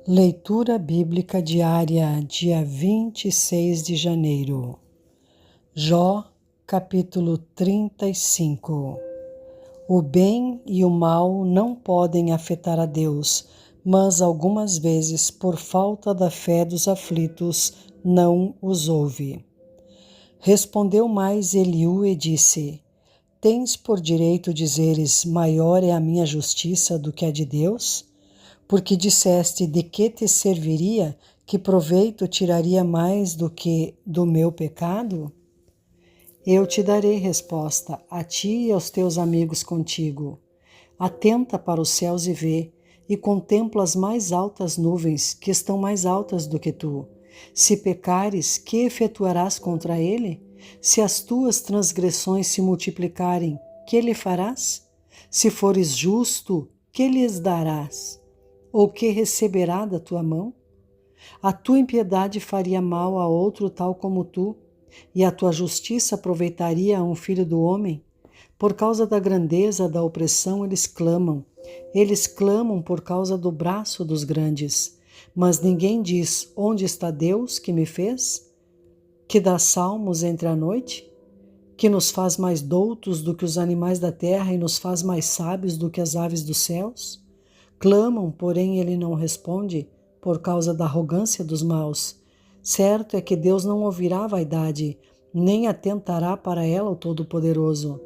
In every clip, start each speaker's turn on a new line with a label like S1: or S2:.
S1: Leitura Bíblica Diária, dia 26 de janeiro. Jó, capítulo 35. O bem e o mal não podem afetar a Deus, mas algumas vezes, por falta da fé dos aflitos, não os ouve. Respondeu mais Eliú e disse: Tens por direito dizeres, maior é a minha justiça do que a de Deus? Porque disseste, de que te serviria, que proveito tiraria mais do que do meu pecado? Eu te darei resposta, a ti e aos teus amigos contigo. Atenta para os céus e vê, e contempla as mais altas nuvens, que estão mais altas do que tu. Se pecares, que efetuarás contra ele? Se as tuas transgressões se multiplicarem, que lhe farás? Se fores justo, que lhes darás? Ou que receberá da tua mão? A tua impiedade faria mal a outro tal como tu, e a tua justiça aproveitaria a um filho do homem? Por causa da grandeza da opressão eles clamam por causa do braço dos grandes. Mas ninguém diz, onde está Deus que me fez? Que dá salmos entre a noite? Que nos faz mais doutos do que os animais da terra e nos faz mais sábios do que as aves dos céus? Clamam, porém ele não responde, por causa da arrogância dos maus. Certo é que Deus não ouvirá a vaidade, nem atentará para ela o Todo-Poderoso.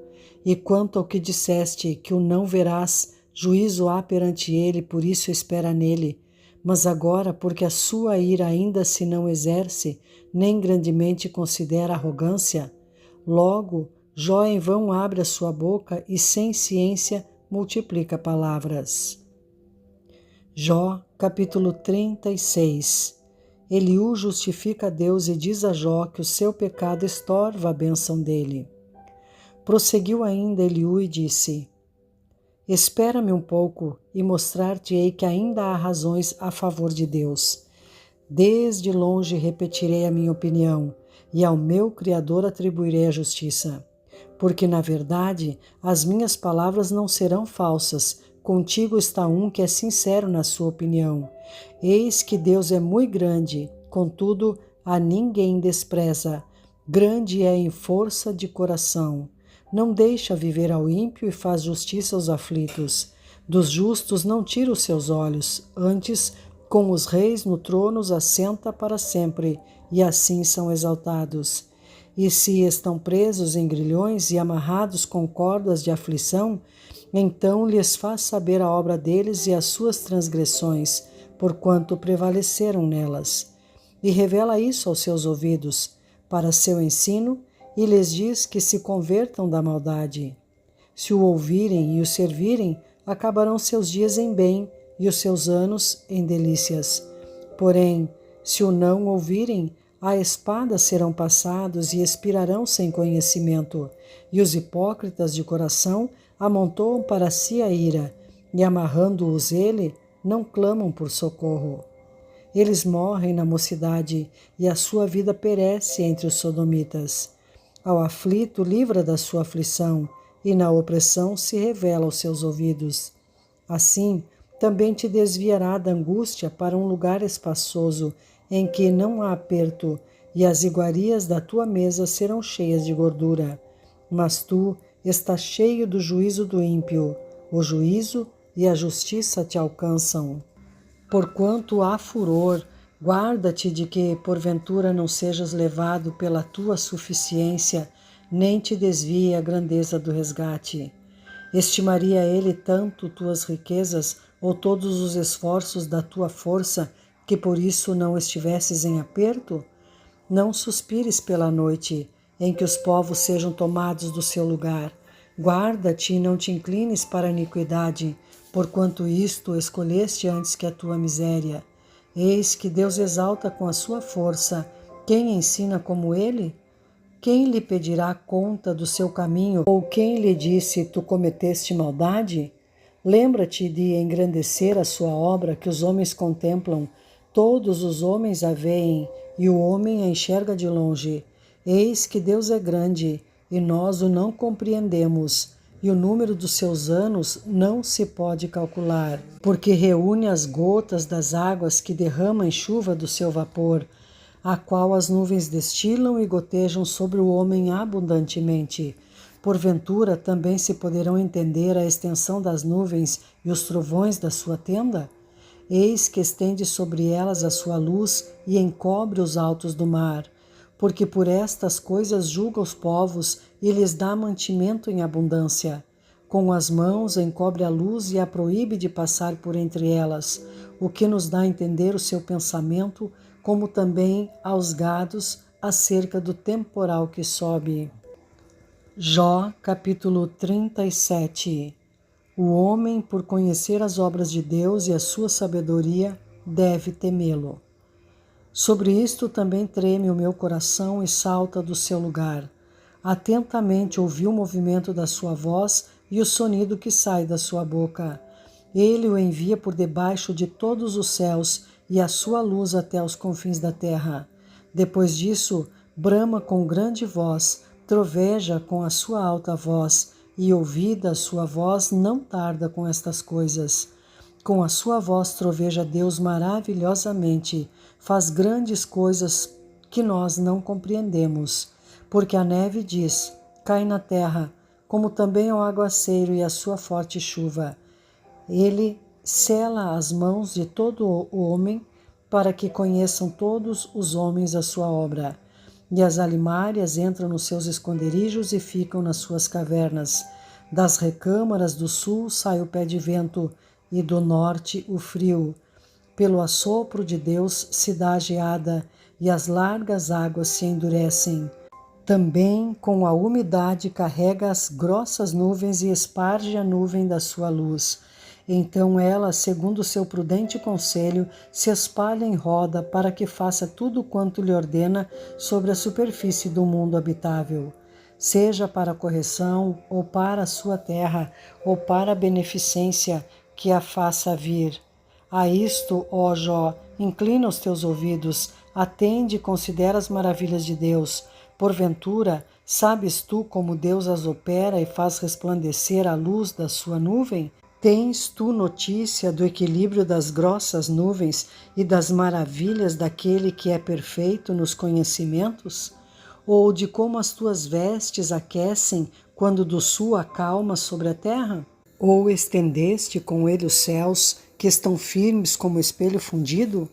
S1: E quanto ao que disseste, que o não verás, juízo há perante ele, por isso espera nele. Mas agora, porque a sua ira ainda se não exerce, nem grandemente considera arrogância, logo Jó em vão abre a sua boca e sem ciência multiplica palavras. Jó, capítulo 36. Eliú justifica Deus e diz a Jó que o seu pecado estorva a bênção dele. Prosseguiu ainda Eliú e disse: Espera-me um pouco e mostrar-te-ei que ainda há razões a favor de Deus. Desde longe repetirei a minha opinião e ao meu Criador atribuirei a justiça. Porque, na verdade, as minhas palavras não serão falsas. Contigo está um que é sincero na sua opinião. Eis que Deus é muito grande, contudo a ninguém despreza. Grande é em força de coração. Não deixa viver ao ímpio e faz justiça aos aflitos. Dos justos não tira os seus olhos, antes com os reis no trono os assenta para sempre, e assim são exaltados. E se estão presos em grilhões e amarrados com cordas de aflição, então lhes faz saber a obra deles e as suas transgressões, porquanto prevaleceram nelas. E revela isso aos seus ouvidos, para seu ensino, e lhes diz que se convertam da maldade. Se o ouvirem e o servirem, acabarão seus dias em bem e os seus anos em delícias. Porém, se o não ouvirem, a espada serão passados e expirarão sem conhecimento, e os hipócritas de coração amontoam para si a ira, e amarrando-os ele, não clamam por socorro. Eles morrem na mocidade, e a sua vida perece entre os sodomitas. Ao aflito livra da sua aflição, e na opressão se revela aos seus ouvidos. Assim, também te desviará da angústia para um lugar espaçoso, em que não há aperto, e as iguarias da tua mesa serão cheias de gordura. Mas tu estás cheio do juízo do ímpio, o juízo e a justiça te alcançam. Porquanto há furor, guarda-te de que porventura não sejas levado pela tua suficiência, nem te desvie a grandeza do resgate. Estimaria ele tanto tuas riquezas ou todos os esforços da tua força, que por isso não estivesses em aperto? Não suspires pela noite, em que os povos sejam tomados do seu lugar. Guarda-te e não te inclines para a iniquidade, porquanto isto escolheste antes que a tua miséria. Eis que Deus exalta com a sua força. Quem ensina como ele? Quem lhe pedirá conta do seu caminho? Ou quem lhe disse, tu cometeste maldade? Lembra-te de engrandecer a sua obra que os homens contemplam. Todos os homens a veem, e o homem a enxerga de longe. Eis que Deus é grande, e nós o não compreendemos. e o número dos seus anos não se pode calcular, porque reúne as gotas das águas que derramam em chuva do seu vapor, a qual as nuvens destilam e gotejam sobre o homem abundantemente. Porventura também se poderão entender a extensão das nuvens e os trovões da sua tenda? Eis que estende sobre elas a sua luz e encobre os altos do mar, porque por estas coisas julga os povos e lhes dá mantimento em abundância. Com as mãos encobre a luz e a proíbe de passar por entre elas, o que nos dá a entender o seu pensamento, como também aos gados acerca do temporal que sobe. Jó, capítulo 37. O homem, por conhecer as obras de Deus e a sua sabedoria, deve temê-lo. Sobre isto também treme o meu coração e salta do seu lugar. Atentamente ouvi o movimento da sua voz e o sonido que sai da sua boca. Ele o envia por debaixo de todos os céus e a sua luz até os confins da terra. Depois disso, brama com grande voz, troveja com a sua alta voz, e ouvida a sua voz não tarda com estas coisas. Com a sua voz troveja Deus maravilhosamente, faz grandes coisas que nós não compreendemos. Porque a neve diz, cai na terra, como também o aguaceiro e a sua forte chuva. Ele sela as mãos de todo o homem, para que conheçam todos os homens a sua obra. E as alimárias entram nos seus esconderijos e ficam nas suas cavernas. Das recâmaras do sul sai o pé de vento, e do norte o frio. Pelo assopro de Deus se dá a geada, e as largas águas se endurecem. Também com a umidade carrega as grossas nuvens e esparge a nuvem da sua luz. Então ela, segundo seu prudente conselho, se espalha em roda para que faça tudo quanto lhe ordena sobre a superfície do mundo habitável, seja para a correção, ou para a sua terra, ou para a beneficência que a faça vir. A isto, ó Jó, inclina os teus ouvidos, atende e considera as maravilhas de Deus. Porventura, sabes tu como Deus as opera e faz resplandecer a luz da sua nuvem? Tens tu notícia do equilíbrio das grossas nuvens e das maravilhas daquele que é perfeito nos conhecimentos? Ou de como as tuas vestes aquecem quando do sul acalma sobre a terra? Ou estendeste com ele os céus, que estão firmes como espelho fundido?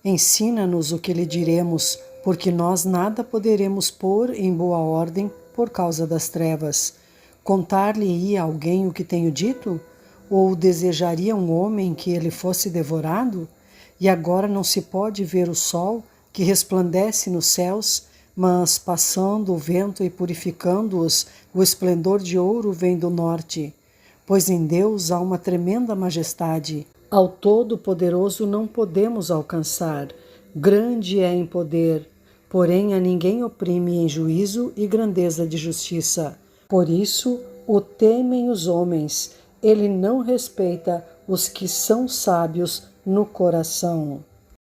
S1: Ensina-nos o que lhe diremos, porque nós nada poderemos pôr em boa ordem por causa das trevas. Contar-lhe-ia alguém o que tenho dito? Ou desejaria um homem que ele fosse devorado? E agora não se pode ver o sol, que resplandece nos céus, mas passando o vento e purificando-os, o esplendor de ouro vem do norte. Pois em Deus há uma tremenda majestade. Ao Todo-Poderoso não podemos alcançar. Grande é em poder, porém a ninguém oprime em juízo e grandeza de justiça. Por isso o temem os homens. Ele não respeita os que são sábios no coração.